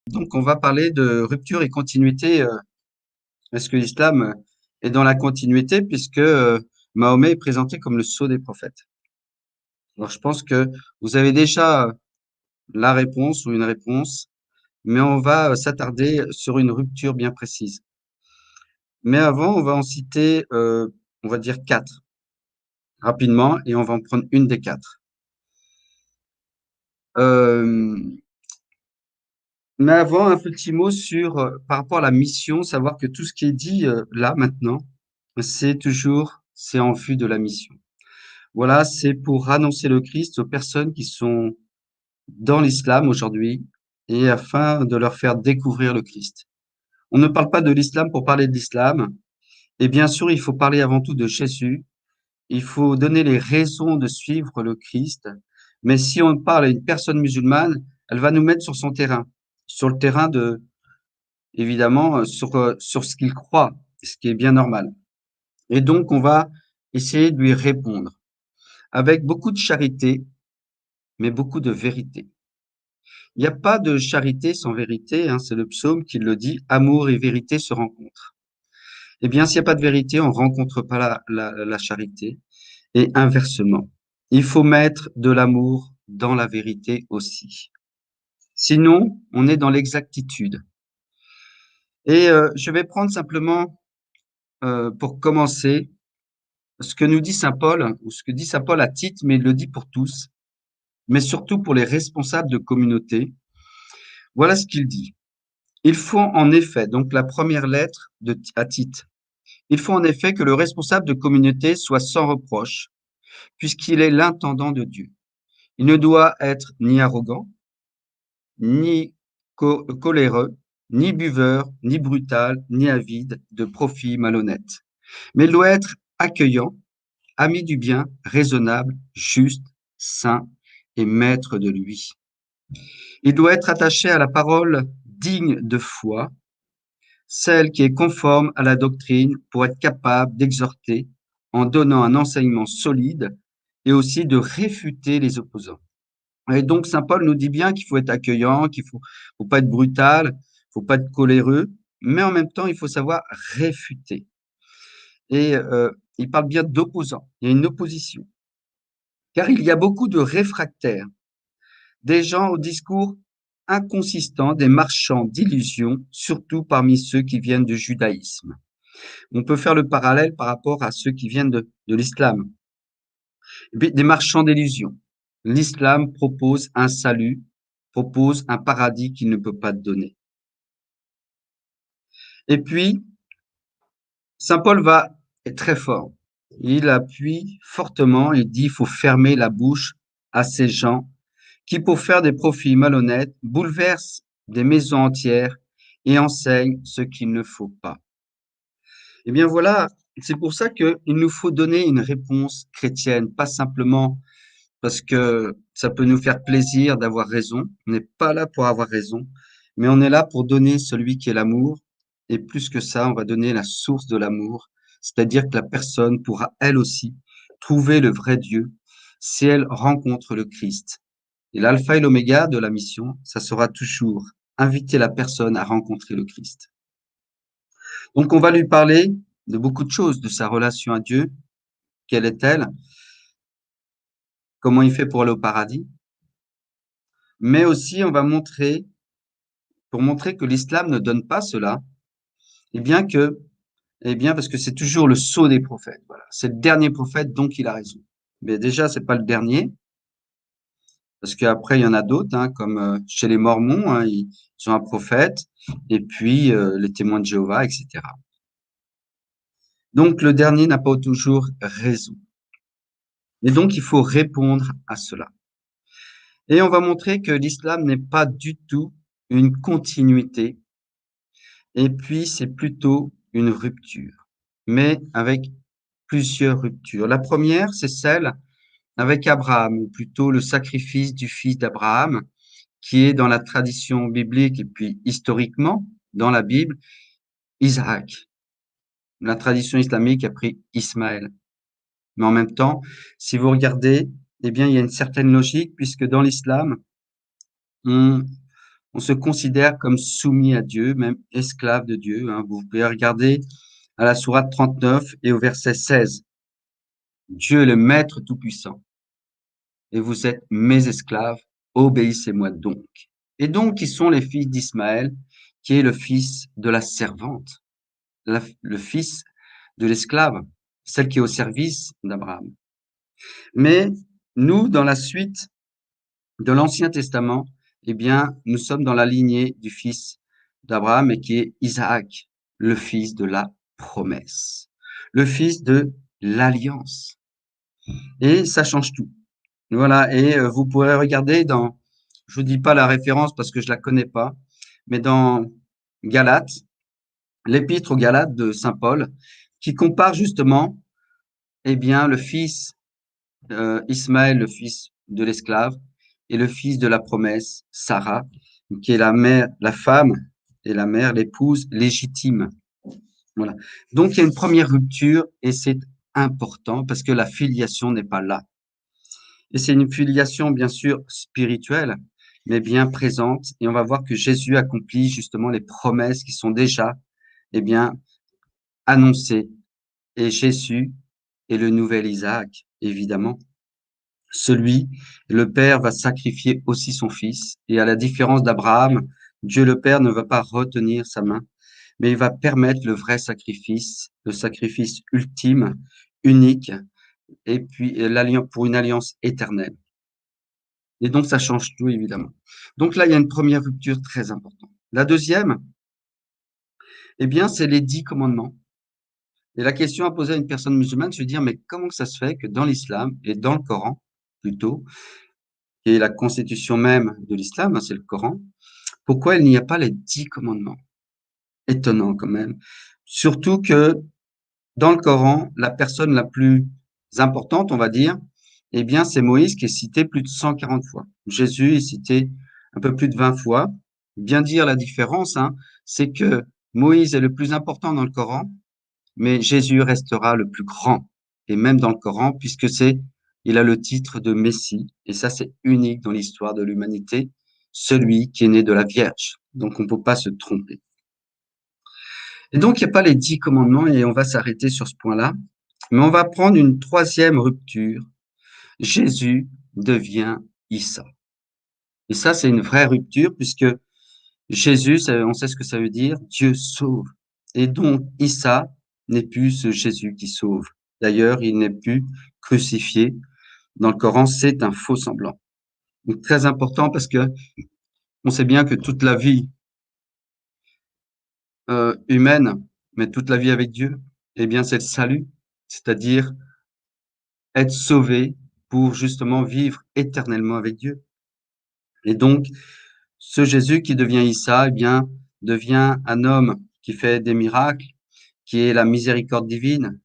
Donc, on va parler de rupture et continuité. Est-ce que l'islam est dans la continuité puisque Mahomet est présenté comme le sceau des prophètes? Alors, je pense que vous avez déjà la réponse ou une réponse, mais on va s'attarder sur une rupture bien précise. Mais avant, on va en citer, on va dire quatre rapidement, et on va en prendre une des quatre. Euh, mais avant, un petit mot sur par rapport à la mission, savoir que tout ce qui est dit là maintenant, c'est en vue de la mission. Voilà, c'est pour annoncer le Christ aux personnes qui sont dans l'islam aujourd'hui et afin de leur faire découvrir le Christ. On ne parle pas de l'islam pour parler de l'islam. Et bien sûr, il faut parler avant tout de Jésus. Il faut donner les raisons de suivre le Christ. Mais si on parle à une personne musulmane, elle va nous mettre sur son terrain, sur le terrain de, évidemment, sur ce qu'il croit, ce qui est bien normal. Et donc, on va essayer de lui répondre avec beaucoup de charité, mais beaucoup de vérité. Il n'y a pas de charité sans vérité, hein, c'est le psaume qui le dit, amour et vérité se rencontrent. Eh bien, s'il n'y a pas de vérité, on ne rencontre pas la charité, et inversement. Il faut mettre de l'amour dans la vérité aussi. Sinon, on est dans l'exactitude. Et je vais prendre simplement, pour commencer, ce que nous dit Saint Paul, ou ce que dit Saint Paul à Tite, mais il le dit pour tous, mais surtout pour les responsables de communauté. Voilà ce qu'il dit. Il faut en effet, donc la première lettre à Tite, il faut en effet que le responsable de communauté soit sans reproche, puisqu'il est l'intendant de Dieu. Il ne doit être ni arrogant, ni coléreux, ni buveur, ni brutal, ni avide de profit malhonnête. Mais il doit être accueillant, ami du bien, raisonnable, juste, saint et maître de lui. Il doit être attaché à la parole digne de foi, celle qui est conforme à la doctrine pour être capable d'exhorter en donnant un enseignement solide et aussi de réfuter les opposants. Et donc, Saint Paul nous dit bien qu'il faut être accueillant, faut pas être brutal, faut pas être coléreux, mais en même temps, il faut savoir réfuter. Et il parle bien d'opposants. Il y a une opposition. Car il y a beaucoup de réfractaires, des gens au discours inconsistant, des marchands d'illusions, surtout parmi ceux qui viennent du judaïsme. On peut faire le parallèle par rapport à ceux qui viennent de l'islam. Et puis, des marchands d'illusions. L'islam propose un salut, propose un paradis qu'il ne peut pas donner. Et puis, Saint Paul est très fort. Il appuie fortement, il dit il faut fermer la bouche à ces gens qui, pour faire des profits malhonnêtes, bouleversent des maisons entières et enseignent ce qu'il ne faut pas. Eh bien voilà, c'est pour ça qu'il nous faut donner une réponse chrétienne, pas simplement parce que ça peut nous faire plaisir d'avoir raison. On n'est pas là pour avoir raison, mais on est là pour donner celui qui est l'amour. Et plus que ça, on va donner la source de l'amour, c'est-à-dire que la personne pourra elle aussi trouver le vrai Dieu si elle rencontre le Christ. Et l'alpha et l'oméga de la mission, ça sera toujours inviter la personne à rencontrer le Christ. Donc on va lui parler de beaucoup de choses, de sa relation à Dieu, quelle est-elle, comment il fait pour aller au paradis, mais aussi on va montrer, pour montrer que l'islam ne donne pas cela, et bien que, eh bien parce que c'est toujours le sceau des prophètes, voilà, c'est le dernier prophète, donc il a raison. Mais déjà, c'est pas le dernier, parce qu'après il y en a d'autres, hein, comme chez les Mormons, hein, ils ont un prophète, et puis les témoins de Jéhovah, etc. Donc le dernier n'a pas toujours raison. Et donc il faut répondre à cela. Et on va montrer que l'islam n'est pas du tout une continuité, et puis c'est plutôt une rupture, mais avec plusieurs ruptures. La première, c'est celle avec Abraham, ou plutôt le sacrifice du fils d'Abraham, qui est dans la tradition biblique et puis historiquement dans la Bible, Isaac. La tradition islamique a pris Ismaël. Mais en même temps, si vous regardez, eh bien, il y a une certaine logique puisque dans l'islam, on On se considère comme soumis à Dieu, même esclave de Dieu, hein. Vous pouvez regarder à la sourate 39 et au verset 16. Dieu est le Maître tout-puissant et vous êtes mes esclaves, obéissez-moi donc. Et donc, qui sont les fils d'Ismaël, qui est le fils de la servante, le fils de l'esclave, celle qui est au service d'Abraham. Mais nous, dans la suite de l'Ancien Testament, eh bien, nous sommes dans la lignée du fils d'Abraham et qui est Isaac, le fils de la promesse, le fils de l'alliance. Et ça change tout. Voilà, et vous pourrez regarder dans, je vous dis pas la référence parce que je la connais pas, mais dans Galates, l'épître aux Galates de saint Paul, qui compare justement, eh bien, le fils Ismaël, le fils de l'esclave, et le fils de la promesse, Sarah, qui est la mère, la femme et la mère, l'épouse légitime. Voilà. Donc il y a une première rupture et c'est important parce que la filiation n'est pas là. Et c'est une filiation bien sûr spirituelle, mais bien présente. Et on va voir que Jésus accomplit justement les promesses qui sont déjà, eh bien, annoncées. Et Jésus est le nouvel Isaac, évidemment. Celui, le Père va sacrifier aussi son Fils. Et à la différence d'Abraham, Dieu le Père ne va pas retenir sa main, mais il va permettre le vrai sacrifice, le sacrifice ultime, unique, et puis l'alliance pour une alliance éternelle. Et donc, ça change tout, évidemment. Donc là, il y a une première rupture très importante. La deuxième, eh bien, c'est les 10 commandements. Et la question à poser à une personne musulmane, c'est de dire, mais comment ça se fait que dans l'islam et dans le Coran, plutôt, qui est la constitution même de l'islam, hein, c'est le Coran, pourquoi il n'y a pas les 10 commandements? Étonnant quand même. Surtout que dans le Coran, la personne la plus importante, on va dire, eh bien, c'est Moïse qui est cité plus de 140 fois. Jésus est cité un peu plus de 20 fois. Bien dire la différence, hein, c'est que Moïse est le plus important dans le Coran, mais Jésus restera le plus grand. Et même dans le Coran, puisque il a le titre de Messie. Et ça, c'est unique dans l'histoire de l'humanité, celui qui est né de la Vierge. Donc, on ne peut pas se tromper. Et donc, il n'y a pas les 10 commandements et on va s'arrêter sur ce point-là. Mais on va prendre une troisième rupture. Jésus devient Issa. Et ça, c'est une vraie rupture puisque Jésus, on sait ce que ça veut dire, Dieu sauve. Et donc, Issa n'est plus ce Jésus qui sauve. D'ailleurs, il n'est plus crucifié. Dans le Coran, c'est un faux semblant. Donc, très important parce que on sait bien que toute la vie humaine, mais toute la vie avec Dieu, eh bien, c'est le salut, c'est-à-dire être sauvé pour justement vivre éternellement avec Dieu. Et donc, ce Jésus qui devient Issa, eh bien, devient un homme qui fait des miracles, qui est la miséricorde divine,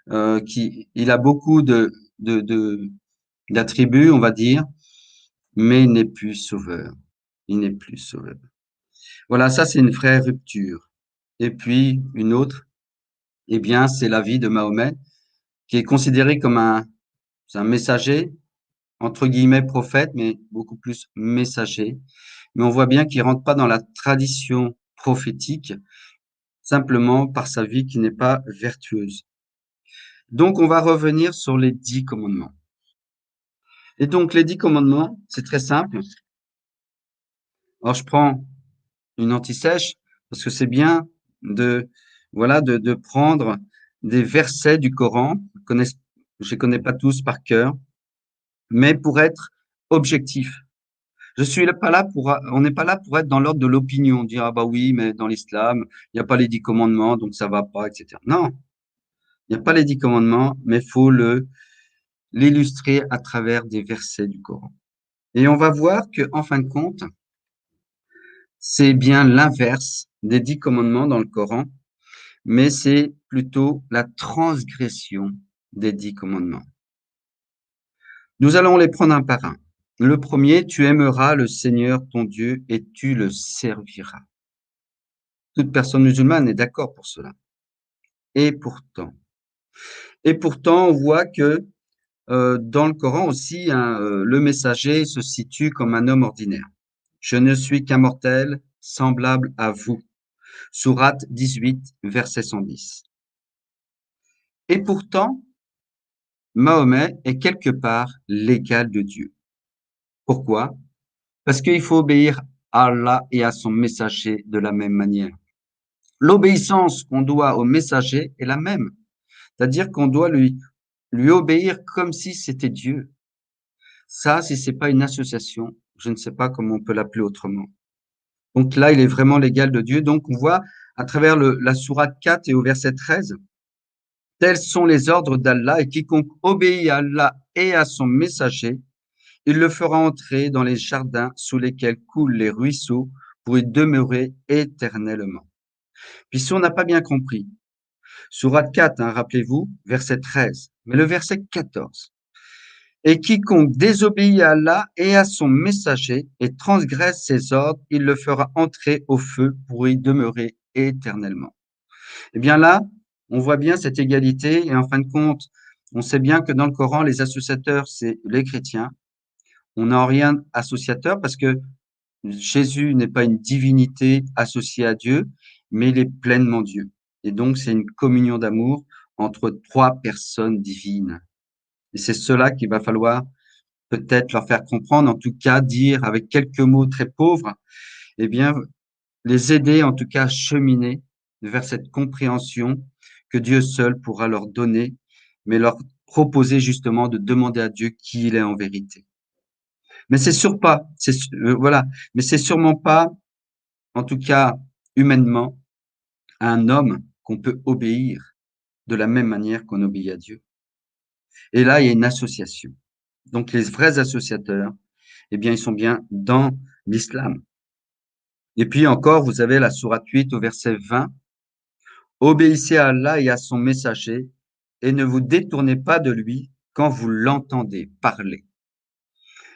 il a beaucoup de, d'attributs, on va dire, mais il n'est plus sauveur. Il n'est plus sauveur. Voilà, ça c'est une vraie rupture. Et puis une autre, eh bien, c'est la vie de Mahomet, qui est considéré comme c'est un messager, entre guillemets prophète, mais beaucoup plus messager. Mais on voit bien qu'il rentre pas dans la tradition prophétique, simplement par sa vie qui n'est pas vertueuse. Donc, on va revenir sur les 10 commandements. Et donc, les 10 commandements, c'est très simple. Alors, je prends une anti-sèche parce que c'est bien voilà, de prendre des versets du Coran. Je ne les connais pas tous par cœur, mais pour être objectif. On n'est pas là pour être dans l'ordre de l'opinion, dire, ah bah oui, mais dans l'islam, il n'y a pas les 10 commandements, donc ça va pas, etc. Non, il n'y a pas les 10 commandements, mais il faut l'illustrer à travers des versets du Coran. Et on va voir que, en fin de compte, c'est bien l'inverse des 10 commandements dans le Coran, mais c'est plutôt la transgression des 10 commandements. Nous allons les prendre un par un. Le premier, tu aimeras le Seigneur ton Dieu et tu le serviras. Toute personne musulmane est d'accord pour cela. Et pourtant, on voit que dans le Coran aussi, hein, le messager se situe comme un homme ordinaire. je ne suis qu'un mortel semblable à vous. Sourate 18, verset 110. Et pourtant, Mahomet est quelque part l'égal de Dieu. Pourquoi? Parce qu'il faut obéir à Allah et à son messager de la même manière. L'obéissance qu'on doit au messager est la même, c'est-à-dire qu'on doit lui obéir comme si c'était Dieu. Ça, si c'est pas une association, je ne sais pas comment on peut l'appeler autrement. Donc là, il est vraiment l'égal de Dieu. Donc on voit à travers la sourate 4 et au verset 13, tels sont les ordres d'Allah et quiconque obéit à Allah et à son messager, il le fera entrer dans les jardins sous lesquels coulent les ruisseaux pour y demeurer éternellement. Puis si on n'a pas bien compris, sourate 4, hein, rappelez-vous, verset 13, mais le verset 14. Et quiconque désobéit à Allah et à son messager et transgresse ses ordres, il le fera entrer au feu pour y demeurer éternellement. Eh bien là, on voit bien cette égalité et en fin de compte, on sait bien que dans le Coran, les associateurs, c'est les chrétiens. On n'a rien associateur parce que Jésus n'est pas une divinité associée à Dieu, mais il est pleinement Dieu. Et donc, c'est une communion d'amour entre trois personnes divines. Et c'est cela qu'il va falloir peut-être leur faire comprendre, en tout cas dire avec quelques mots très pauvres, eh bien, les aider en tout cas à cheminer vers cette compréhension que Dieu seul pourra leur donner, mais leur proposer justement de demander à Dieu qui il est en vérité. Mais c'est sûr pas, voilà, mais c'est sûrement pas, en tout cas humainement, à un homme qu'on peut obéir de la même manière qu'on obéit à Dieu. Et là, il y a une association. Donc les vrais associateurs, eh bien, ils sont bien dans l'islam. Et puis encore, vous avez la sourate 8 au verset 20. Obéissez à Allah et à son messager et ne vous détournez pas de lui quand vous l'entendez parler.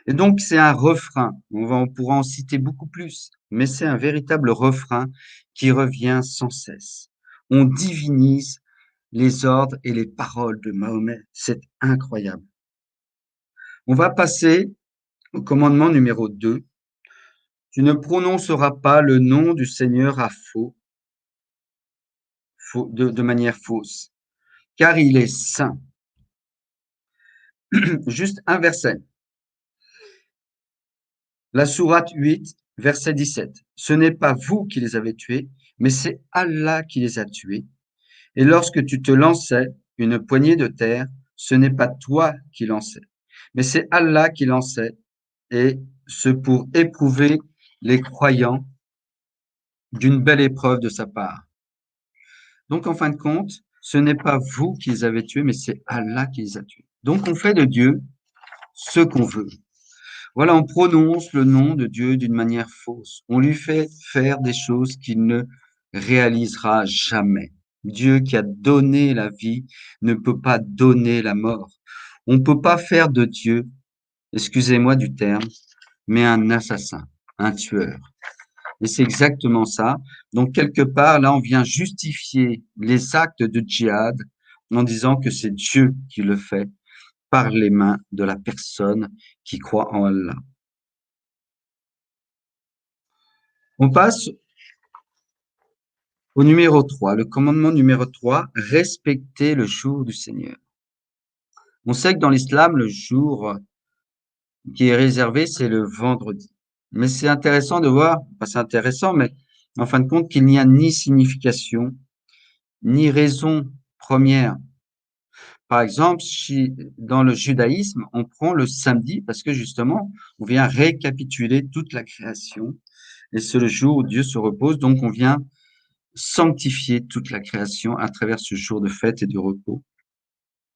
Et donc, c'est un refrain. On pourra en citer beaucoup plus, mais c'est un véritable refrain qui revient sans cesse. On divinise les ordres et les paroles de Mahomet. C'est incroyable. On va passer au commandement numéro 2. Tu ne prononceras pas le nom du Seigneur à de manière fausse, car il est saint. Juste un verset. La sourate 8, verset 17. Ce n'est pas vous qui les avez tués, mais c'est Allah qui les a tués. Et lorsque tu te lançais une poignée de terre, ce n'est pas toi qui lançais, mais c'est Allah qui lançait, et ce pour éprouver les croyants d'une belle épreuve de sa part. Donc, en fin de compte, ce n'est pas vous qui les avez tués, mais c'est Allah qui les a tués. Donc, on fait de Dieu ce qu'on veut. Voilà, on prononce le nom de Dieu d'une manière fausse. On lui fait faire des choses qu'il ne réalisera jamais. Dieu qui a donné la vie ne peut pas donner la mort. On ne peut pas faire de Dieu, excusez-moi du terme, mais un assassin, un tueur. Et c'est exactement ça. Donc, quelque part, là, on vient justifier les actes de djihad en disant que c'est Dieu qui le fait par les mains de la personne qui croit en Allah. On passe au numéro 3, le commandement numéro 3, respecter le jour du Seigneur. On sait que dans l'islam, le jour qui est réservé, c'est le vendredi. Mais c'est intéressant de voir, pas c'est intéressant, mais en fin de compte, qu'il n'y a ni signification, ni raison première. Par exemple, si dans le judaïsme, on prend le samedi parce que justement, on vient récapituler toute la création et c'est le jour où Dieu se repose, donc on vient sanctifier toute la création à travers ce jour de fête et de repos,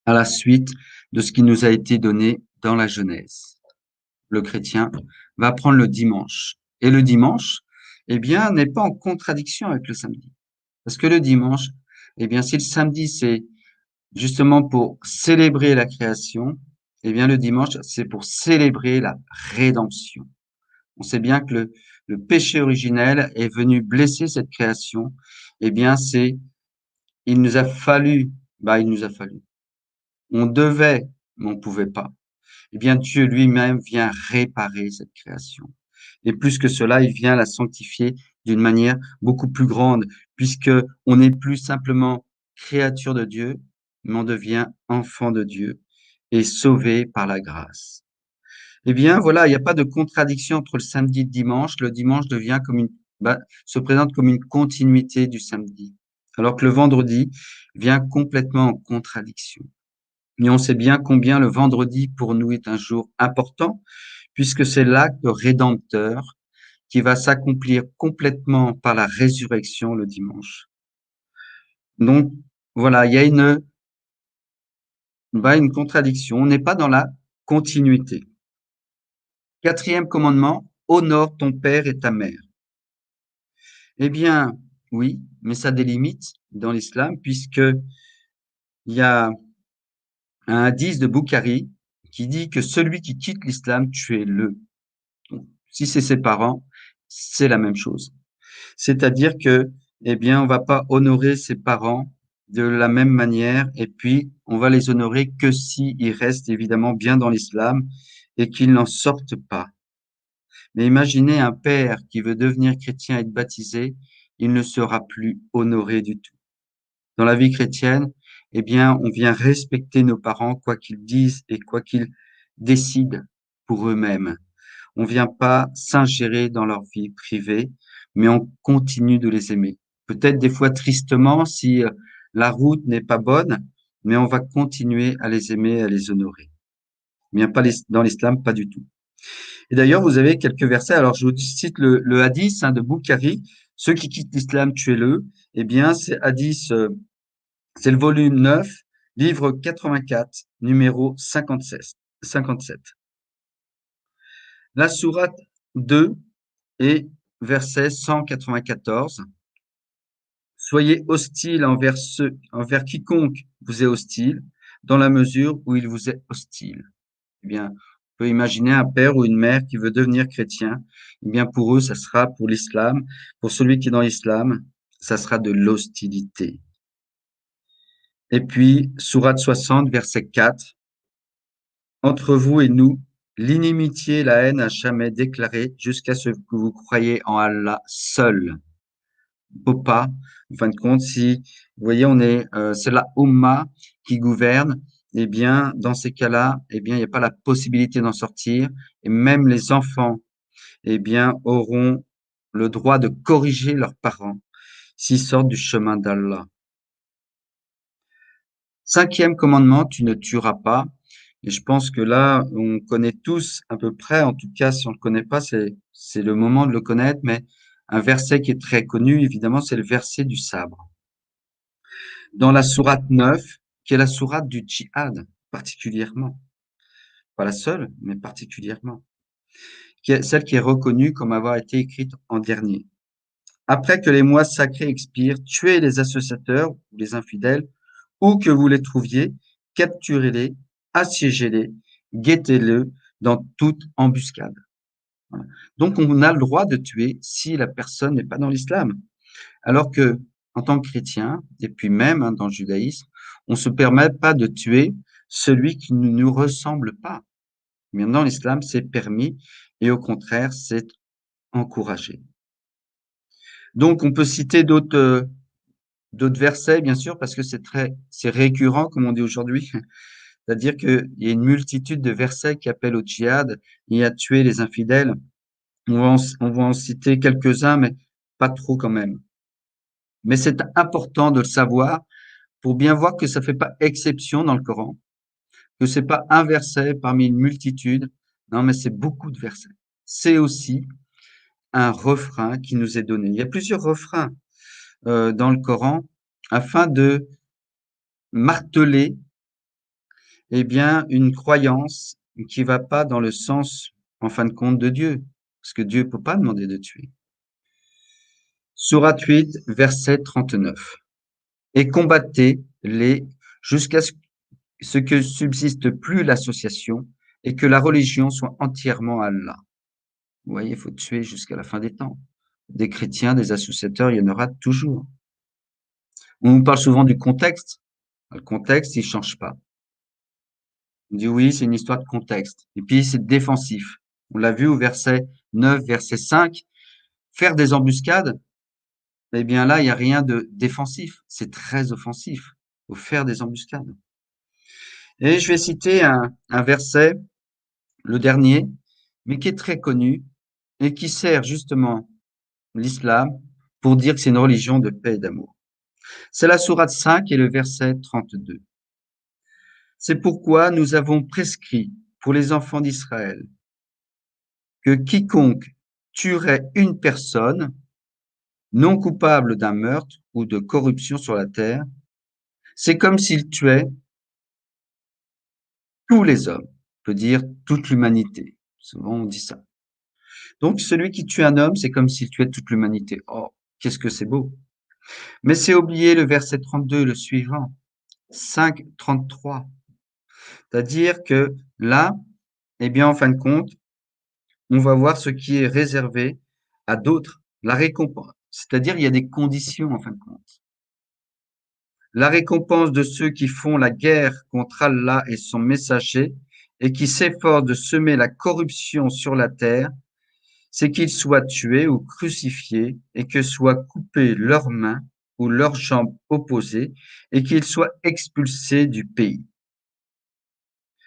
à la suite de ce qui nous a été donné dans la Genèse. Le chrétien va prendre le dimanche. Et le dimanche, eh bien, n'est pas en contradiction avec le samedi. Parce que le dimanche, eh bien, si le samedi, c'est justement pour célébrer la création, eh bien, le dimanche, c'est pour célébrer la rédemption. On sait bien que le péché originel est venu blesser cette création. Eh bien, il nous a fallu, il nous a fallu. On devait, mais on pouvait pas. Eh bien, Dieu lui-même vient réparer cette création. Et plus que cela, il vient la sanctifier d'une manière beaucoup plus grande, puisque on n'est plus simplement créature de Dieu, mais on devient enfant de Dieu et sauvé par la grâce. Eh bien, voilà, il n'y a pas de contradiction entre le samedi et le dimanche. Le dimanche devient se présente comme une continuité du samedi, alors que le vendredi vient complètement en contradiction. Et on sait bien combien le vendredi pour nous est un jour important, puisque c'est l'acte rédempteur qui va s'accomplir complètement par la résurrection le dimanche. Donc, voilà, il y a une contradiction. On n'est pas dans la continuité. Quatrième commandement, honore ton père et ta mère. Eh bien, oui, mais ça a des limites dans l'islam, puisque il y a un hadith de Bukhari qui dit que celui qui quitte l'islam, tuez-le. Donc, si c'est ses parents, c'est la même chose. C'est-à-dire que, eh bien, on va pas honorer ses parents de la même manière, et puis on va les honorer que s'ils restent évidemment bien dans l'islam et qu'ils n'en sortent pas. Mais imaginez un père qui veut devenir chrétien et être baptisé, il ne sera plus honoré du tout. Dans la vie chrétienne, eh bien, on vient respecter nos parents, quoi qu'ils disent et quoi qu'ils décident pour eux-mêmes. On vient pas s'ingérer dans leur vie privée, mais on continue de les aimer. Peut-être des fois tristement si la route n'est pas bonne, mais on va continuer à les aimer, à les honorer. Bien pas dans l'islam, pas du tout. Et d'ailleurs, vous avez quelques versets. Alors, je vous cite le hadith de Bukhari. Ceux qui quittent l'islam, tuez-le. Eh bien, c'est hadith, c'est le volume 9, livre 84, numéro 57. La sourate 2 et verset 194. Soyez hostiles envers quiconque vous est hostile, dans la mesure où il vous est hostile. Eh bien, on peut imaginer un père ou une mère qui veut devenir chrétien. Eh bien, pour eux, ça sera pour l'islam. Pour celui qui est dans l'islam, ça sera de l'hostilité. Et puis, sourate 60, verset 4. Entre vous et nous, l'inimitié et la haine à jamais déclarée jusqu'à ce que vous croyez en Allah seul. Faut pas, en fin de compte, si vous voyez, c'est la Ummah qui gouverne, eh bien, dans ces cas-là, eh bien, il n'y a pas la possibilité d'en sortir, et même les enfants, eh bien, auront le droit de corriger leurs parents s'ils sortent du chemin d'Allah. Cinquième commandement, tu ne tueras pas. Et je pense que là, on connaît tous à peu près, en tout cas, si on ne le connaît pas, c'est le moment de le connaître, mais un verset qui est très connu, évidemment, c'est le verset du sabre. Dans la sourate 9, qui est la sourate du djihad, particulièrement. Pas la seule, mais particulièrement. Celle qui est reconnue comme avoir été écrite en dernier. Après que les mois sacrés expirent, tuez les associateurs ou les infidèles, où que vous les trouviez, capturez-les, assiégez-les, guettez-les dans toute embuscade. Voilà. Donc, on a le droit de tuer si la personne n'est pas dans l'islam. Alors que, en tant que chrétien, et puis même dans le judaïsme, on ne se permet pas de tuer celui qui ne nous ressemble pas. Mais dans l'islam, c'est permis et au contraire, c'est encouragé. Donc, on peut citer d'autres versets, bien sûr, parce que c'est récurrent, comme on dit aujourd'hui. C'est-à-dire qu'il y a une multitude de versets qui appellent au djihad et à tuer les infidèles. On va en citer quelques-uns, mais pas trop quand même. Mais c'est important de le savoir pour bien voir que ça fait pas exception dans le Coran, que c'est pas un verset parmi une multitude. Non, mais c'est beaucoup de versets. C'est aussi un refrain qui nous est donné. Il y a plusieurs refrains dans le Coran afin de marteler, eh bien, une croyance qui va pas dans le sens, en fin de compte, de Dieu, parce que Dieu peut pas demander de tuer. Sourate 8, verset 39. Et combattez-les jusqu'à ce que subsiste plus l'association et que la religion soit entièrement Allah. Vous voyez, il faut tuer jusqu'à la fin des temps. Des chrétiens, des associateurs, il y en aura toujours. On nous parle souvent du contexte. Le contexte, il change pas. On dit oui, c'est une histoire de contexte. Et puis, c'est défensif. On l'a vu au verset 9, verset 5, faire des embuscades, eh bien là, il n'y a rien de défensif, c'est très offensif. Il faut faire des embuscades. Et je vais citer un verset, le dernier, mais qui est très connu et qui sert justement l'islam pour dire que c'est une religion de paix et d'amour. C'est la sourate 5 et le verset 32. C'est pourquoi nous avons prescrit pour les enfants d'Israël que quiconque tuerait une personne non coupable d'un meurtre ou de corruption sur la terre, c'est comme s'il tuait tous les hommes, on peut dire toute l'humanité. Souvent on dit ça. Donc celui qui tue un homme, c'est comme s'il tuait toute l'humanité. Oh, qu'est-ce que c'est beau. Mais c'est oublier le verset 32, le suivant, 5, 33. C'est-à-dire que là, eh bien, en fin de compte, on va voir ce qui est réservé à d'autres. La récompense, c'est-à-dire il y a des conditions, en fin de compte. La récompense de ceux qui font la guerre contre Allah et son messager et qui s'efforcent de semer la corruption sur la terre, c'est qu'ils soient tués ou crucifiés et que soient coupées leurs mains ou leurs jambes opposées et qu'ils soient expulsés du pays.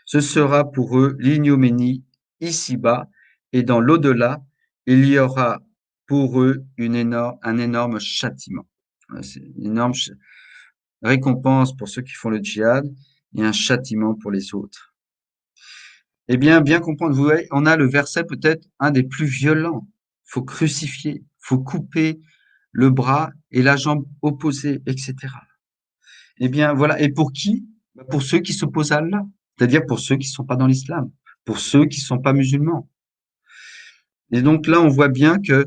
Ce sera pour eux l'ignominie ici-bas et dans l'au-delà, il y aura pour eux un énorme châtiment. C'est une énorme récompense pour ceux qui font le djihad et un châtiment pour les autres. Eh bien comprendre, vous voyez, on a le verset peut-être un des plus violents. Faut crucifier, faut couper le bras et la jambe opposée, etc. Eh bien, voilà. Et pour qui? Pour ceux qui s'opposent à Allah. C'est-à-dire pour ceux qui ne sont pas dans l'islam, pour ceux qui ne sont pas musulmans. Et donc là, on voit bien que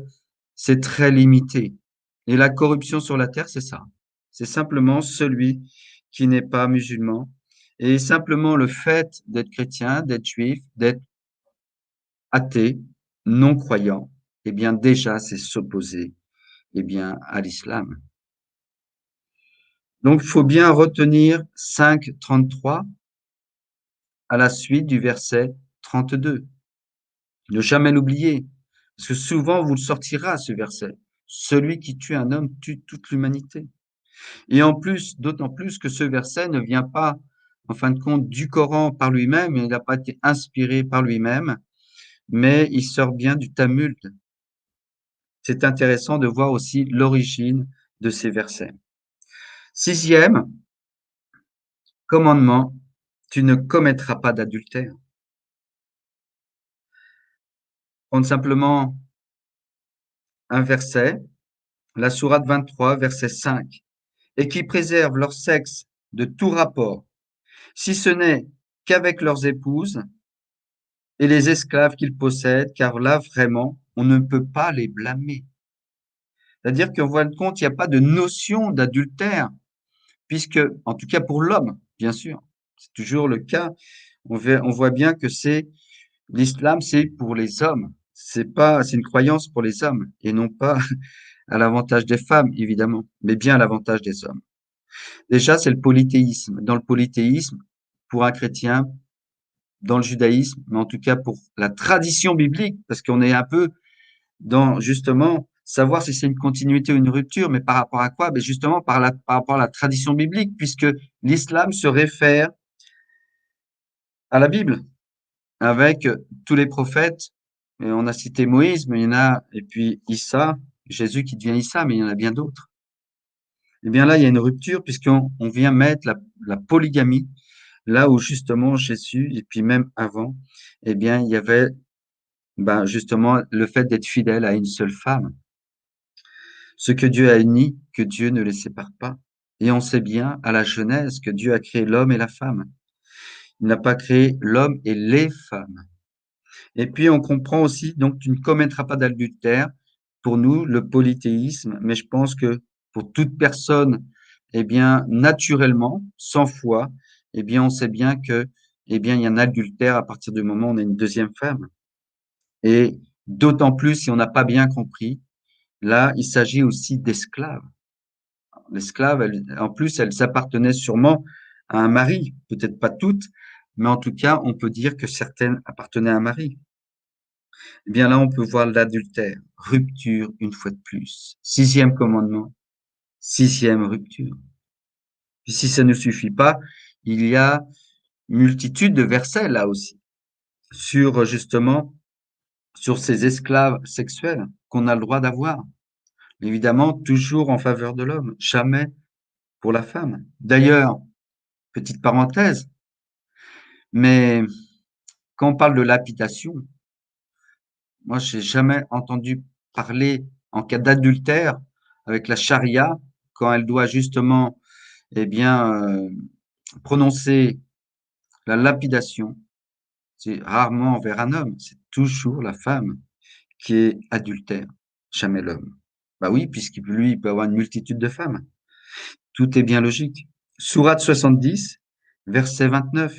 c'est très limité. Et la corruption sur la terre, c'est ça. C'est simplement celui qui n'est pas musulman. Et simplement le fait d'être chrétien, d'être juif, d'être athée, non croyant, eh bien déjà, c'est s'opposer, eh bien, à l'islam. Donc, il faut bien retenir 5,33 à la suite du verset 32. Ne jamais l'oublier, parce que souvent, vous le sortira, ce verset. Celui qui tue un homme tue toute l'humanité. Et en plus, d'autant plus que ce verset ne vient pas, en fin de compte, du Coran par lui-même, il n'a pas été inspiré par lui-même, mais il sort bien du Talmud. C'est intéressant de voir aussi l'origine de ces versets. 6e commandement, tu ne commettras pas d'adultère. Prendre simplement un verset, la sourate 23, verset 5, et qui préservent leur sexe de tout rapport, si ce n'est qu'avec leurs épouses et les esclaves qu'ils possèdent, car là, vraiment, on ne peut pas les blâmer. C'est-à-dire qu'en fin de compte, il n'y a pas de notion d'adultère, puisque, en tout cas pour l'homme, bien sûr, c'est toujours le cas, on voit bien que l'islam, c'est pour les hommes. C'est une croyance pour les hommes et non pas à l'avantage des femmes, évidemment, mais bien à l'avantage des hommes. Déjà, c'est le polythéisme. Dans le polythéisme, pour un chrétien, dans le judaïsme, mais en tout cas pour la tradition biblique, parce qu'on est un peu dans justement savoir si c'est une continuité ou une rupture, mais par rapport à quoi? Ben justement par rapport à la tradition biblique, puisque l'islam se réfère à la Bible, avec tous les prophètes. Et on a cité Moïse, mais il y en a, et puis Issa, Jésus qui devient Issa, mais il y en a bien d'autres. Eh bien là, il y a une rupture puisqu'on vient mettre la polygamie là où justement Jésus, et puis même avant, eh bien, il y avait justement le fait d'être fidèle à une seule femme. Ce que Dieu a uni, que Dieu ne les sépare pas. Et on sait bien à la Genèse que Dieu a créé l'homme et la femme. Il n'a pas créé l'homme et les femmes. Et puis on comprend aussi, donc tu ne commettras pas d'adultère. Pour nous, le polythéisme, mais je pense que pour toute personne, eh bien, naturellement, sans foi, eh bien, on sait bien que, eh bien, il y a un adultère à partir du moment où on a une deuxième femme. Et d'autant plus si on n'a pas bien compris, là, il s'agit aussi d'esclaves. L'esclave, en plus, elle s'appartenait sûrement à un mari, peut-être pas toutes, mais en tout cas, on peut dire que certaines appartenaient à un mari. Eh bien là, on peut voir l'adultère, rupture une fois de plus. Sixième commandement, sixième rupture. Puis si ça ne suffit pas, il y a multitude de versets là aussi sur justement sur ces esclaves sexuels qu'on a le droit d'avoir. Évidemment, toujours en faveur de l'homme, jamais pour la femme. D'ailleurs, petite parenthèse, mais quand on parle de lapidation, moi, j'ai jamais entendu parler en cas d'adultère avec la charia, quand elle doit justement, eh bien, prononcer la lapidation. C'est rarement envers un homme, c'est toujours la femme qui est adultère, jamais l'homme. Bah oui, puisqu'il lui, il peut avoir une multitude de femmes. Tout est bien logique. Sourate 70, verset 29.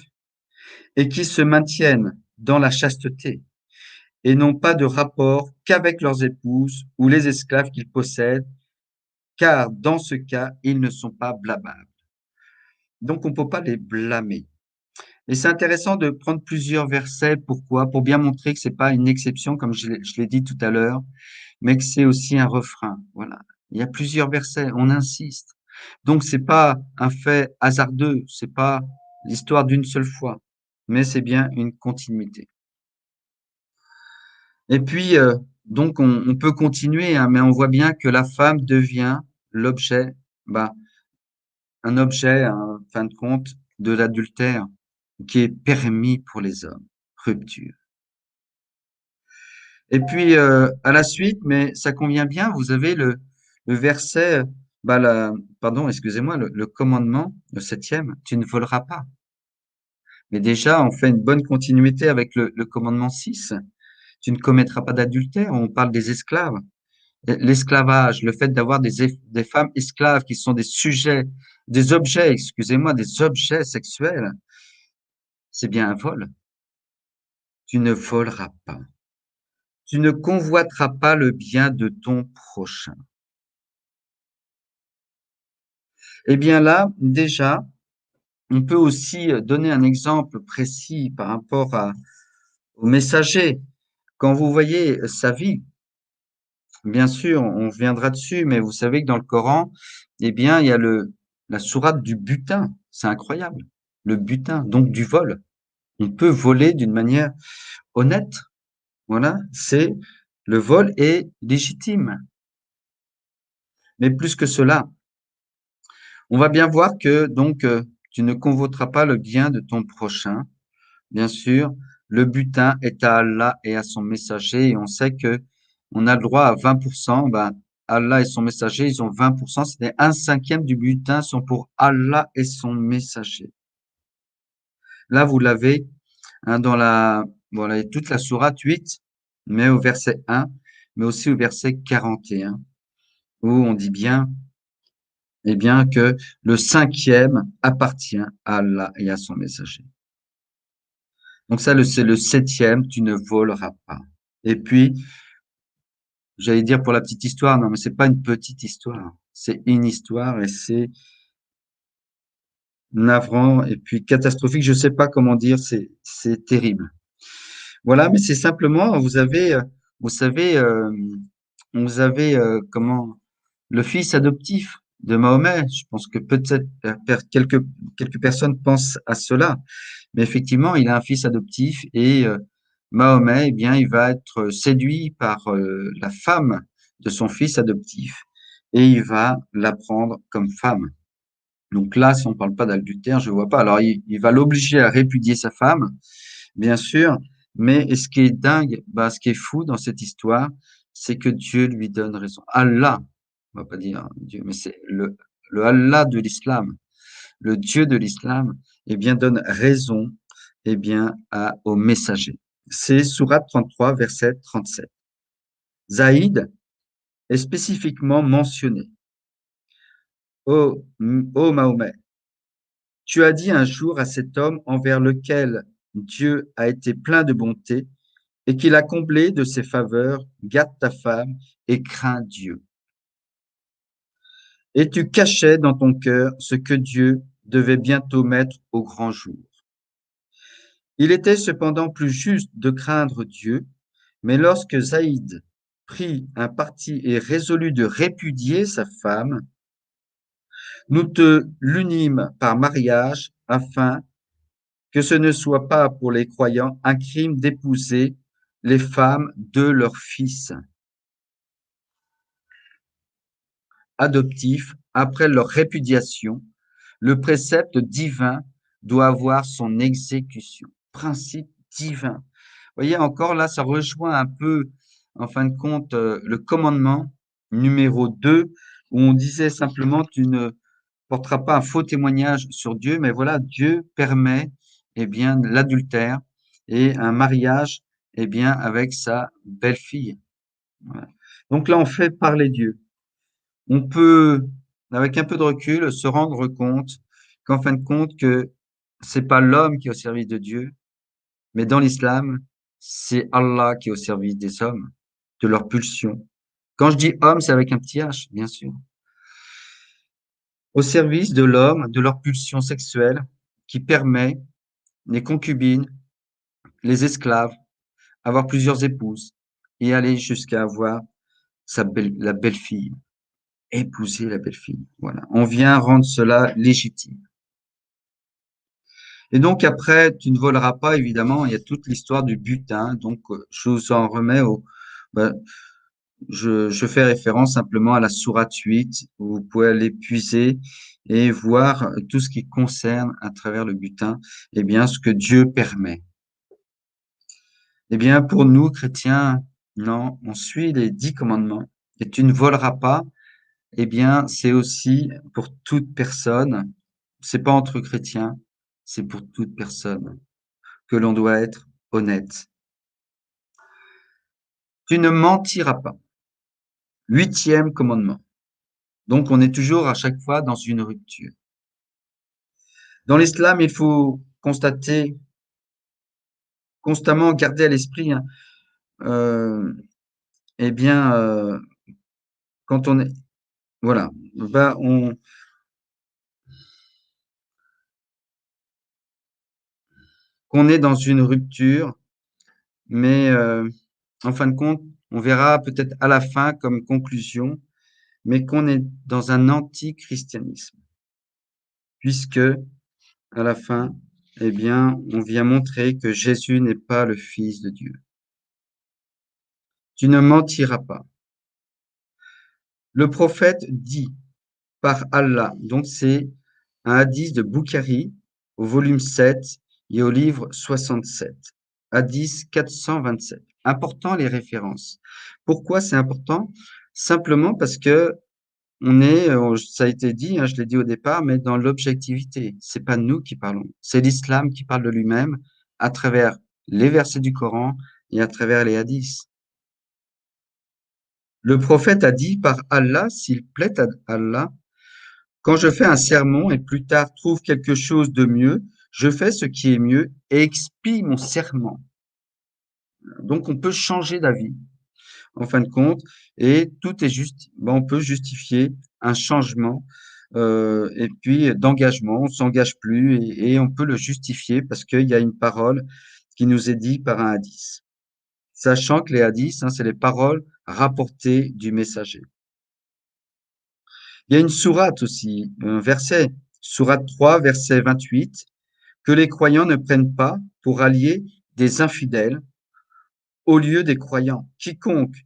Et qui se maintiennent dans la chasteté et n'ont pas de rapport qu'avec leurs épouses ou les esclaves qu'ils possèdent, car dans ce cas, ils ne sont pas blâmables. Donc on ne peut pas les blâmer. Et c'est intéressant de prendre plusieurs versets. Pourquoi? Pour bien montrer que c'est pas une exception, comme je l'ai dit tout à l'heure, mais que c'est aussi un refrain. Voilà. Il y a plusieurs versets, on insiste. Donc c'est pas un fait hasardeux, c'est pas l'histoire d'une seule fois, mais c'est bien une continuité. Et puis, donc on peut continuer, hein, mais on voit bien que la femme devient l'objet, bah, un objet, en fin de compte, de l'adultère qui est permis pour les hommes. Rupture. Et puis, à la suite, mais ça convient bien, vous avez le verset, bah, pardon, excusez-moi, le commandement, le septième, tu ne voleras pas. Mais déjà, on fait une bonne continuité avec le commandement 6. Tu ne commettras pas d'adultère. On parle des esclaves. L'esclavage, le fait d'avoir des femmes esclaves qui sont des sujets, des objets, excusez-moi, des objets sexuels, c'est bien un vol. Tu ne voleras pas. Tu ne convoiteras pas le bien de ton prochain. Eh bien là, déjà, on peut aussi donner un exemple précis par rapport au messager. Quand vous voyez sa vie, bien sûr, on reviendra dessus, mais vous savez que dans le Coran, eh bien, il y a la sourate du butin. C'est incroyable. Le butin, donc du vol. On peut voler d'une manière honnête. Voilà, le vol est légitime. Mais plus que cela, on va bien voir que donc tu ne convoiteras pas le bien de ton prochain. Bien sûr, le butin est à Allah et à son messager, et on sait que on a le droit à 20%. Ben, Allah et son messager, ils ont 20%. C'est un cinquième du butin sont pour Allah et son messager. Là, vous l'avez hein, dans voilà, toute la sourate 8, mais au verset 1, mais aussi au verset 41, où on dit bien, eh bien, que le cinquième appartient à Allah et à son messager. Donc ça, c'est le septième, tu ne voleras pas. Et puis, j'allais dire pour la petite histoire, non, mais c'est pas une petite histoire. C'est une histoire et c'est navrant et puis catastrophique. Je sais pas comment dire, c'est terrible. Voilà, mais c'est simplement, vous savez, vous avez comment le fils adoptif de Mahomet. Je pense que peut-être quelques personnes pensent à cela, mais effectivement, il a un fils adoptif et Mahomet, eh bien, il va être séduit par la femme de son fils adoptif et il va la prendre comme femme. Donc là, si on parle pas d'adultère, je vois pas. Alors, il va l'obliger à répudier sa femme, bien sûr, mais ce qui est dingue, bah, ce qui est fou dans cette histoire, c'est que Dieu lui donne raison. Allah, on va pas dire Dieu, mais c'est le Allah de l'islam, le Dieu de l'islam, eh bien, donne raison, eh bien, au messager. C'est Sourate 33, verset 37. Zaïd est spécifiquement mentionné. Ô Mahomet, tu as dit un jour à cet homme envers lequel Dieu a été plein de bonté et qu'il a comblé de ses faveurs, garde ta femme et crains Dieu. Et tu cachais dans ton cœur ce que Dieu devait bientôt mettre au grand jour. Il était cependant plus juste de craindre Dieu, Mais lorsque Zaïd prit un parti et résolut de répudier sa femme, nous te l'unîmes par mariage afin que ce ne soit pas pour les croyants un crime d'épouser les femmes de leurs fils adoptifs après leur répudiation. Le précepte divin doit avoir son exécution. Principe divin. Vous voyez, encore là, ça rejoint un peu, en fin de compte, le commandement numéro 2, où on disait simplement, tu ne porteras pas un faux témoignage sur Dieu, mais voilà, Dieu permet, eh bien, l'adultère et un mariage, eh bien, avec sa belle-fille. Voilà. Donc là, on fait parler Dieu. On peut, avec un peu de recul, se rendre compte qu'en fin de compte, que c'est pas l'homme qui est au service de Dieu, mais dans l'islam, c'est Allah qui est au service des hommes, de leurs pulsions. Quand je dis homme, c'est avec un petit H, bien sûr. Au service de l'homme, de leurs pulsions sexuelles, qui permet les concubines, les esclaves, avoir plusieurs épouses et aller jusqu'à avoir la belle-fille, épouser la belle-fille. Voilà. On vient rendre cela légitime. Et donc après, tu ne voleras pas, évidemment, il y a toute l'histoire du butin. Donc, je vous en remets ben, je fais référence simplement à la sourate 8, où vous pouvez aller puiser et voir tout ce qui concerne à travers le butin, eh bien, ce que Dieu permet. Eh bien, pour nous, chrétiens, non, on suit les 10 commandements et tu ne voleras pas. Eh bien, c'est aussi pour toute personne. C'est pas entre chrétiens, c'est pour toute personne que l'on doit être honnête. Tu ne mentiras pas. 8e commandement. Donc, on est toujours à chaque fois dans une rupture. Dans l'islam, il faut constater, constamment garder à l'esprit, hein, euh, eh bien, quand on est, voilà, ben, qu'on est dans une rupture, mais en fin de compte, on verra peut-être à la fin comme conclusion, mais qu'on est dans un antichristianisme, puisque à la fin, eh bien, on vient montrer que Jésus n'est pas le Fils de Dieu. Tu ne mentiras pas. Le prophète dit par Allah, donc c'est un hadith de Boukhari au volume 7 et au livre 67, hadith 427. Important les références. Pourquoi c'est important? Simplement parce que on est, ça a été dit, hein, je l'ai dit au départ, mais dans l'objectivité. C'est pas nous qui parlons, c'est l'islam qui parle de lui-même à travers les versets du Coran et à travers les hadiths. Le prophète a dit par Allah, s'il plaît à Allah, quand je fais un sermon et plus tard trouve quelque chose de mieux, je fais ce qui est mieux et expie mon serment. Donc on peut changer d'avis en fin de compte et tout est juste. Ben, on peut justifier un changement et puis d'engagement. On s'engage plus et on peut le justifier parce qu'il y a une parole qui nous est dite par un hadith. Sachant que les hadiths, hein, c'est les paroles rapportées du messager. Il y a une sourate aussi, un verset, sourate 3, verset 28, que les croyants ne prennent pas pour allier des infidèles au lieu des croyants. Quiconque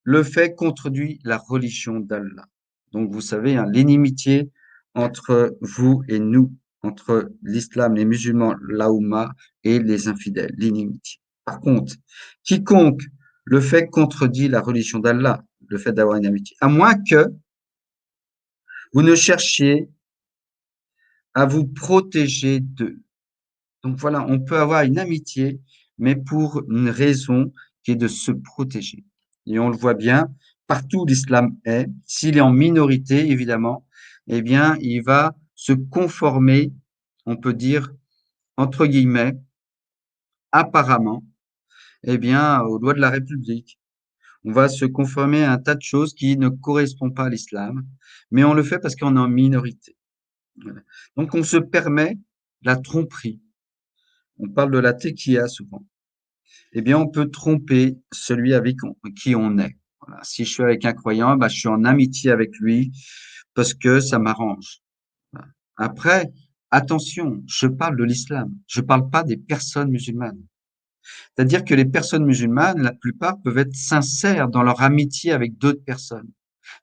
le fait contredit la religion d'Allah. Donc vous savez, hein, l'inimitié entre vous et nous, entre l'islam, les musulmans, l'Aouma et les infidèles, l'inimitié. Par contre, quiconque le fait contredit la religion d'Allah, le fait d'avoir une amitié, à moins que vous ne cherchiez à vous protéger d'eux. Donc voilà, on peut avoir une amitié, mais pour une raison qui est de se protéger. Et on le voit bien, partout où l'islam est, s'il est en minorité, évidemment, eh bien, il va se conformer, on peut dire, entre guillemets, apparemment, eh bien, aux lois de la République. On va se conformer à un tas de choses qui ne correspondent pas à l'islam, mais on le fait parce qu'on est en minorité. Voilà. Donc, on se permet la tromperie. On parle de la tequilla souvent. eh bien, on peut tromper celui avec qui on est. Voilà. Si je suis avec un croyant, bah, je suis en amitié avec lui parce que ça m'arrange. Voilà. Après, attention, je parle de l'islam. Je parle pas des personnes musulmanes. C'est-à-dire que les personnes musulmanes, la plupart peuvent être sincères dans leur amitié avec d'autres personnes,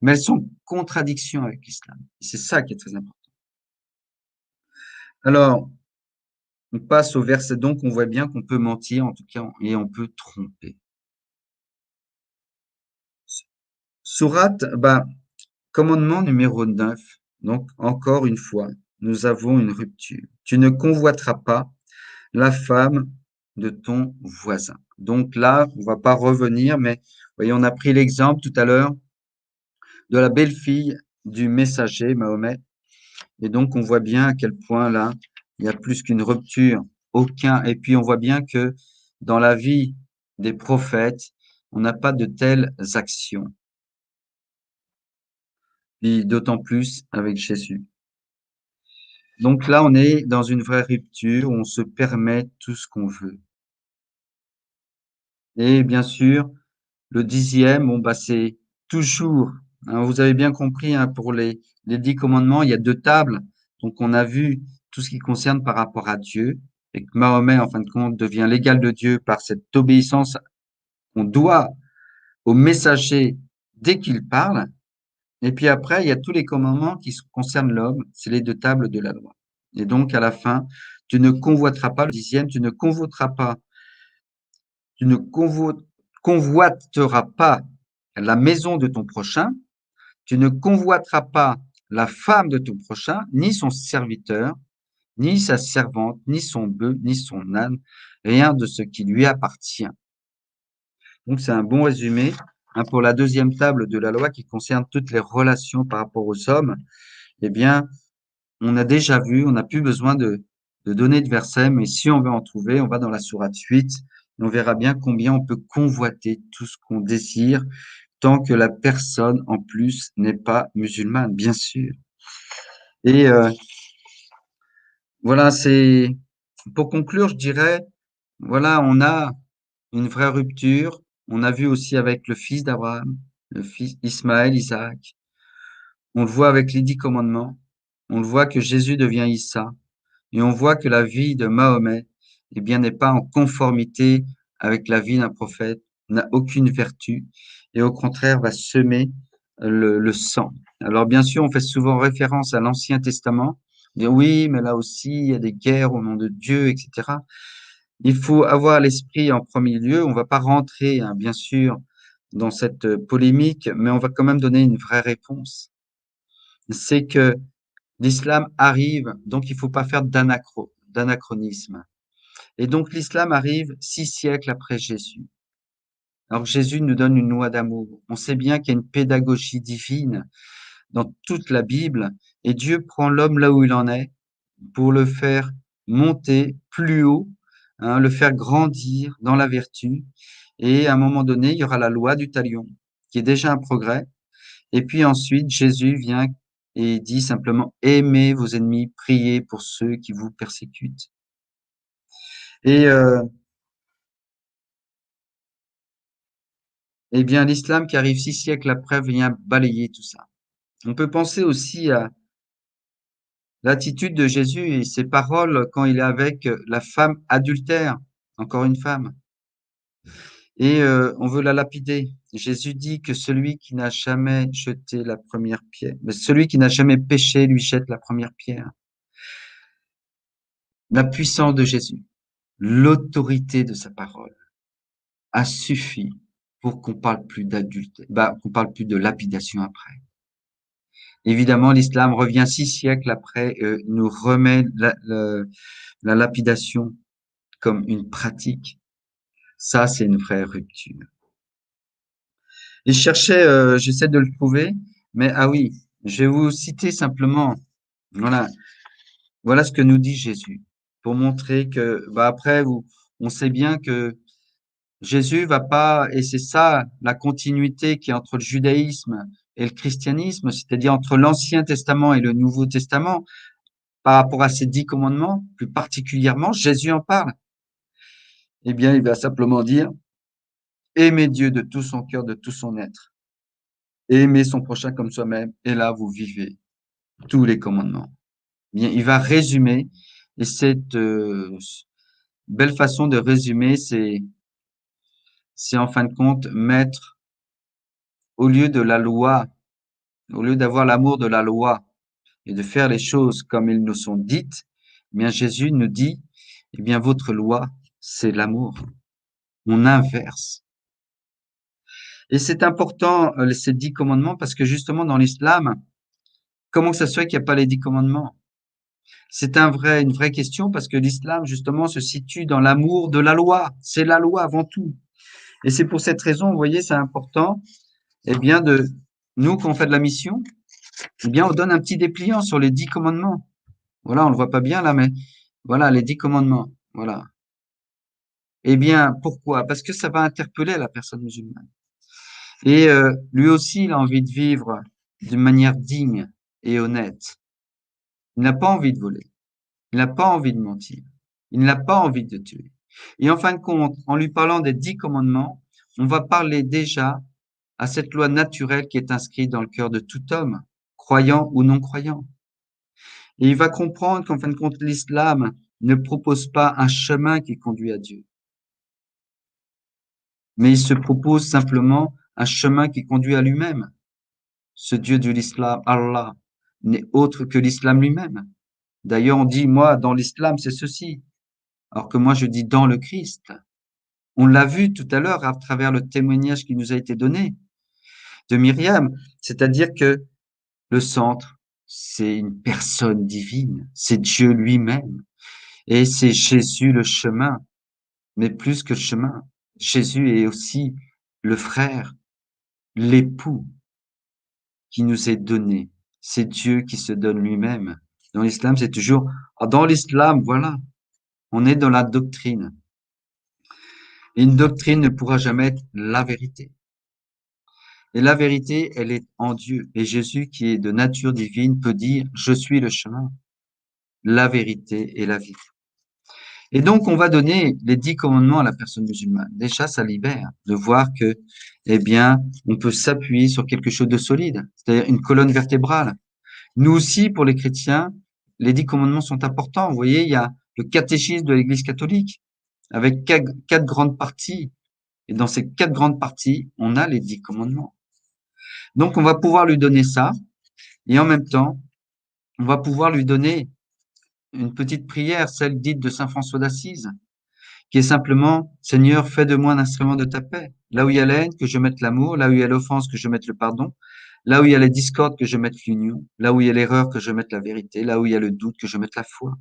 mais elles sont en contradiction avec l'islam. C'est ça qui est très important. Alors, on passe au verset, donc on voit bien qu'on peut mentir, en tout cas, et on peut tromper. Sourate, bah, commandement numéro 9. Donc, encore une fois, nous avons une rupture. Tu ne convoiteras pas la femme de ton voisin. Donc là, on va pas revenir, mais vous voyez, on a pris l'exemple tout à l'heure de la belle-fille du messager Mahomet. Et donc, on voit bien à quel point là, il y a plus qu'une rupture, aucun. Et puis, on voit bien que dans la vie des prophètes, on n'a pas de telles actions. Et d'autant plus avec Jésus. Donc là, on est dans une vraie rupture où on se permet tout ce qu'on veut. Et bien sûr, le 10e, bon, bah, c'est toujours, hein, vous avez bien compris, hein, pour les 10 commandements, il y a 2 tables. Donc, on a vu tout ce qui concerne par rapport à Dieu et que Mahomet, en fin de compte, devient l'égal de Dieu par cette obéissance qu'on doit au messager dès qu'il parle. Et puis après, il y a tous les commandements qui concernent l'homme, c'est les 2 tables de la loi. Et donc, à la fin, tu ne convoiteras pas, le 10e, tu ne convoiteras pas, tu ne convoiteras pas la maison de ton prochain, tu ne convoiteras pas la femme de ton prochain, ni son serviteur, ni sa servante, ni son bœuf, ni son âne, rien de ce qui lui appartient. Donc, c'est un bon résumé, hein, pour la 2e table de la loi qui concerne toutes les relations par rapport aux hommes. Eh bien, on a déjà vu, on n'a plus besoin de donner de versets, mais si on veut en trouver, on va dans la sourate 8, et on verra bien combien on peut convoiter tout ce qu'on désire, tant que la personne, en plus, n'est pas musulmane, bien sûr. Et voilà, c'est pour conclure, je dirais, voilà, on a une vraie rupture. On a vu aussi avec le fils d'Abraham, le fils Ismaël, Isaac. On le voit avec les 10 commandements. On le voit que Jésus devient Issa. Et on voit que la vie de Mahomet, eh bien, n'est pas en conformité avec la vie d'un prophète, n'a aucune vertu, et au contraire va semer le sang. Alors, bien sûr, on fait souvent référence à l'Ancien Testament, dire oui, mais là aussi, il y a des guerres au nom de Dieu, etc. Il faut avoir à l'esprit en premier lieu, on va pas rentrer, hein, bien sûr, dans cette polémique, mais on va quand même donner une vraie réponse. C'est que l'islam arrive, donc il faut pas faire d'anachronisme. Et donc l'islam arrive 6 siècles après Jésus. Alors Jésus nous donne une loi d'amour. On sait bien qu'il y a une pédagogie divine dans toute la Bible, et Dieu prend l'homme là où il en est pour le faire monter plus haut, hein, le faire grandir dans la vertu. Et à un moment donné, il y aura la loi du talion, qui est déjà un progrès. Et puis ensuite, Jésus vient et dit simplement, aimez vos ennemis, priez pour ceux qui vous persécutent. Et eh bien, l'islam qui arrive 6 siècles après vient balayer tout ça. On peut penser aussi à l'attitude de Jésus et ses paroles quand il est avec la femme adultère, encore une femme, et on veut la lapider. Jésus dit que celui qui n'a jamais jeté la première pierre, mais celui qui n'a jamais péché lui jette la première pierre. La puissance de Jésus, l'autorité de sa parole a suffi pour qu'on parle plus d'adultère, bah, qu'on parle plus de lapidation après. Évidemment, l'islam revient 6 siècles après, nous remet la lapidation comme une pratique. Ça, c'est une vraie rupture. Et je cherchais, j'essaie de le trouver, mais ah oui, je vais vous citer simplement, voilà, voilà ce que nous dit Jésus, pour montrer que, bah après, on sait bien que Jésus va pas, et c'est ça la continuité qui est entre le judaïsme et le christianisme, c'est-à-dire entre l'Ancien Testament et le Nouveau Testament, par rapport à ces 10 commandements, plus particulièrement, Jésus en parle. Eh bien, il va simplement dire, aimer Dieu de tout son cœur, de tout son être, et aimer son prochain comme soi-même, et là, vous vivez tous les commandements. Bien, il va résumer, et cette belle façon de résumer, c'est en fin de compte mettre, au lieu de la loi, au lieu d'avoir l'amour de la loi et de faire les choses comme ils nous sont dites, eh bien, Jésus nous dit, eh bien, votre loi, c'est l'amour. On inverse. Et c'est important, ces 10 commandements, parce que justement, dans l'islam, comment ça se fait qu'il n'y a pas les 10 commandements? C'est une vraie question parce que l'islam, justement, se situe dans l'amour de la loi. C'est la loi avant tout. Et c'est pour cette raison, vous voyez, c'est important, eh bien, nous, quand on fait de la mission, eh bien, on donne un petit dépliant sur les 10 commandements. Voilà, on le voit pas bien là, mais voilà, les 10 commandements. Voilà. Eh bien, pourquoi? Parce que ça va interpeller la personne musulmane. Et lui aussi, il a envie de vivre d'une manière digne et honnête. Il n'a pas envie de voler. Il n'a pas envie de mentir. Il n'a pas envie de tuer. Et en fin de compte, en lui parlant des 10 commandements, on va parler déjà à cette loi naturelle qui est inscrite dans le cœur de tout homme, croyant ou non croyant. Et il va comprendre qu'en fin de compte, l'islam ne propose pas un chemin qui conduit à Dieu, mais il se propose simplement un chemin qui conduit à lui-même. Ce Dieu de l'islam, Allah, n'est autre que l'islam lui-même. D'ailleurs, on dit, moi, dans l'islam, c'est ceci, alors que moi, je dis dans le Christ. On l'a vu tout à l'heure à travers le témoignage qui nous a été donné de Myriam, c'est-à-dire que le centre, c'est une personne divine, c'est Dieu lui-même, et c'est Jésus le chemin, mais plus que le chemin. Jésus est aussi le frère, l'époux qui nous est donné. C'est Dieu qui se donne lui-même. Dans l'islam, c'est toujours, dans l'islam, voilà, on est dans la doctrine. Et une doctrine ne pourra jamais être la vérité. Et la vérité, elle est en Dieu. Et Jésus, qui est de nature divine, peut dire, je suis le chemin, la vérité et la vie. Et donc, on va donner les 10 commandements à la personne musulmane. Déjà, ça libère de voir que, eh bien, on peut s'appuyer sur quelque chose de solide, c'est-à-dire une colonne vertébrale. Nous aussi, pour les chrétiens, les 10 commandements sont importants. Vous voyez, il y a le catéchisme de l'Église catholique, avec quatre grandes parties. Et dans ces 4 grandes parties, on a les 10 commandements. Donc, on va pouvoir lui donner ça, et en même temps, on va pouvoir lui donner une petite prière, celle dite de saint François d'Assise, qui est simplement, Seigneur, fais de moi un instrument de ta paix. Là où il y a la haine, que je mette l'amour. Là où il y a l'offense, que je mette le pardon. Là où il y a les discordes, que je mette l'union. Là où il y a l'erreur, que je mette la vérité. Là où il y a le doute, que je mette la foi.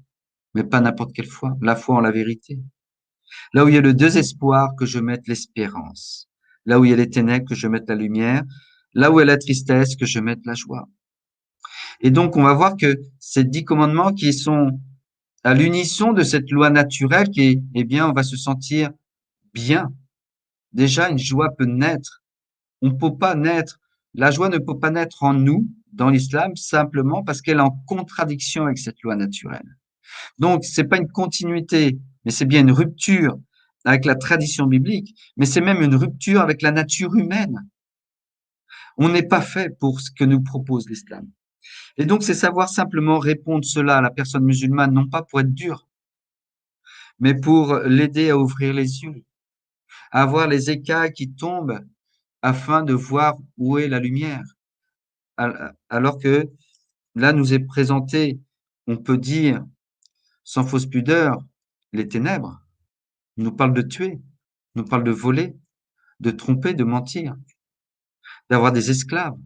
Mais pas n'importe quelle foi, la foi en la vérité. Là où il y a le désespoir, que je mette l'espérance. Là où il y a les ténèbres, que je mette la lumière. Là où il y a la tristesse, que je mette la joie. Et donc, on va voir que ces 10 commandements qui sont à l'unisson de cette loi naturelle qui est, eh bien, on va se sentir bien. Déjà, une joie peut naître. On ne peut pas naître. La joie ne peut pas naître en nous, dans l'islam, simplement parce qu'elle est en contradiction avec cette loi naturelle. Donc, c'est pas une continuité, mais c'est bien une rupture avec la tradition biblique, mais c'est même une rupture avec la nature humaine. On n'est pas fait pour ce que nous propose l'islam. Et donc, c'est savoir simplement répondre cela à la personne musulmane, non pas pour être dur, mais pour l'aider à ouvrir les yeux, à voir les écailles qui tombent afin de voir où est la lumière. Alors que là nous est présenté, on peut dire, sans fausse pudeur, les ténèbres. Il nous parle de tuer, il nous parle de voler, de tromper, de mentir, d'avoir des esclaves.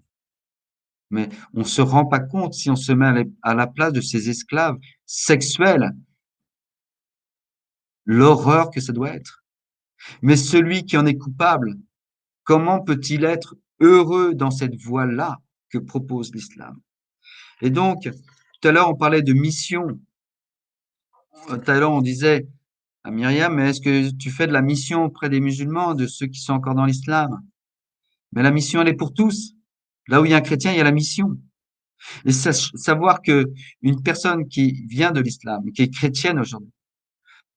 Mais on ne se rend pas compte si on se met à la place de ces esclaves sexuels, l'horreur que ça doit être. Mais celui qui en est coupable, comment peut-il être heureux dans cette voie-là que propose l'islam? Et donc, tout à l'heure, on parlait de mission. Tout à l'heure, on disait à Myriam, mais est-ce que tu fais de la mission auprès des musulmans, de ceux qui sont encore dans l'islam? Mais la mission, elle est pour tous. Là où il y a un chrétien, il y a la mission. Et savoir que une personne qui vient de l'islam, qui est chrétienne aujourd'hui,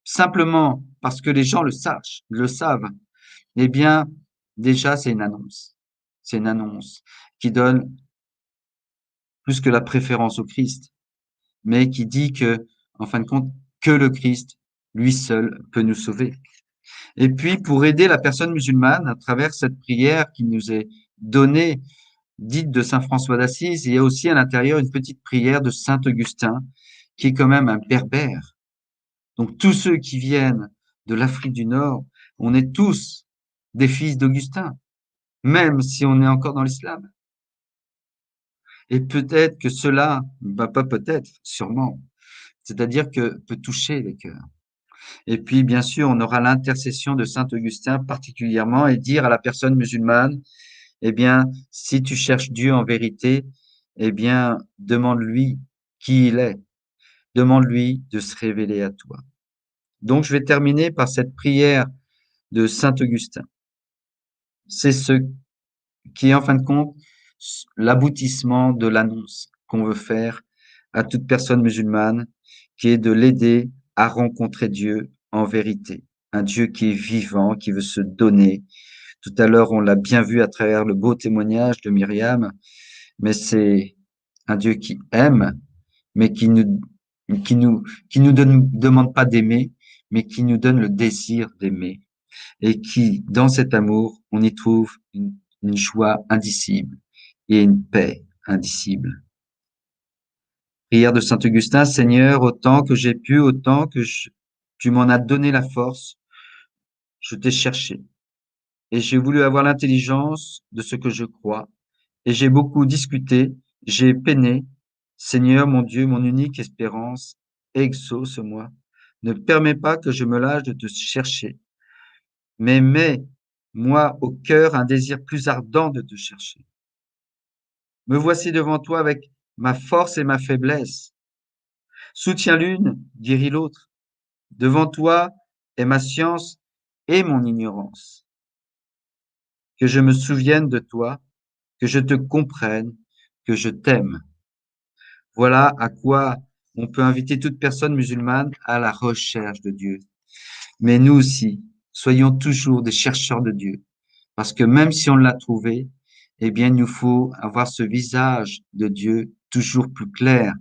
simplement parce que les gens le savent, eh bien, déjà, c'est une annonce. C'est une annonce qui donne plus que la préférence au Christ, mais qui dit que, en fin de compte, que le Christ, lui seul, peut nous sauver. Et puis, pour aider la personne musulmane, à travers cette prière qui nous est donnée, dite de saint François d'Assise, il y a aussi à l'intérieur une petite prière de saint Augustin, qui est quand même un berbère. Donc, tous ceux qui viennent de l'Afrique du Nord, on est tous des fils d'Augustin, même si on est encore dans l'islam. Et peut-être que cela, bah pas peut-être, sûrement, c'est-à-dire que peut toucher les cœurs. Et puis, bien sûr, on aura l'intercession de saint Augustin particulièrement et dire à la personne musulmane, eh bien, si tu cherches Dieu en vérité, eh bien, demande-lui qui il est. Demande-lui de se révéler à toi. Donc, je vais terminer par cette prière de saint Augustin. C'est ce qui est, en fin de compte, l'aboutissement de l'annonce qu'on veut faire à toute personne musulmane, qui est de l'aider à rencontrer Dieu en vérité. Un Dieu qui est vivant, qui veut se donner. Tout à l'heure, on l'a bien vu à travers le beau témoignage de Myriam, mais c'est un Dieu qui aime, mais qui nous, qui nous demande pas d'aimer, mais qui nous donne le désir d'aimer. Et qui, dans cet amour, on y trouve une joie indicible et une paix indicible. Prière de saint Augustin, Seigneur, autant que j'ai pu, tu m'en as donné la force, je t'ai cherché. Et j'ai voulu avoir l'intelligence de ce que je crois. Et j'ai beaucoup discuté, j'ai peiné. Seigneur, mon Dieu, mon unique espérance, exauce-moi. Ne permets pas que je me lâche de te chercher, mais mets, moi, au cœur un désir plus ardent de te chercher. Me voici devant toi avec ma force et ma faiblesse. Soutiens l'une, guéris l'autre. Devant toi est ma science et mon ignorance. Que je me souvienne de toi, que je te comprenne, que je t'aime. Voilà à quoi on peut inviter toute personne musulmane à la recherche de Dieu. Mais nous aussi, soyons toujours des chercheurs de Dieu. Parce que même si on l'a trouvé, eh bien, il nous faut avoir ce visage de Dieu toujours plus clair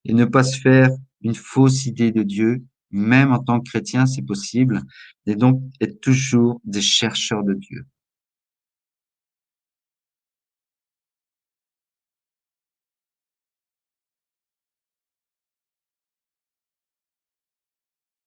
et ne pas se faire une fausse idée de Dieu, même en tant que chrétien, c'est possible, et donc être toujours des chercheurs de Dieu.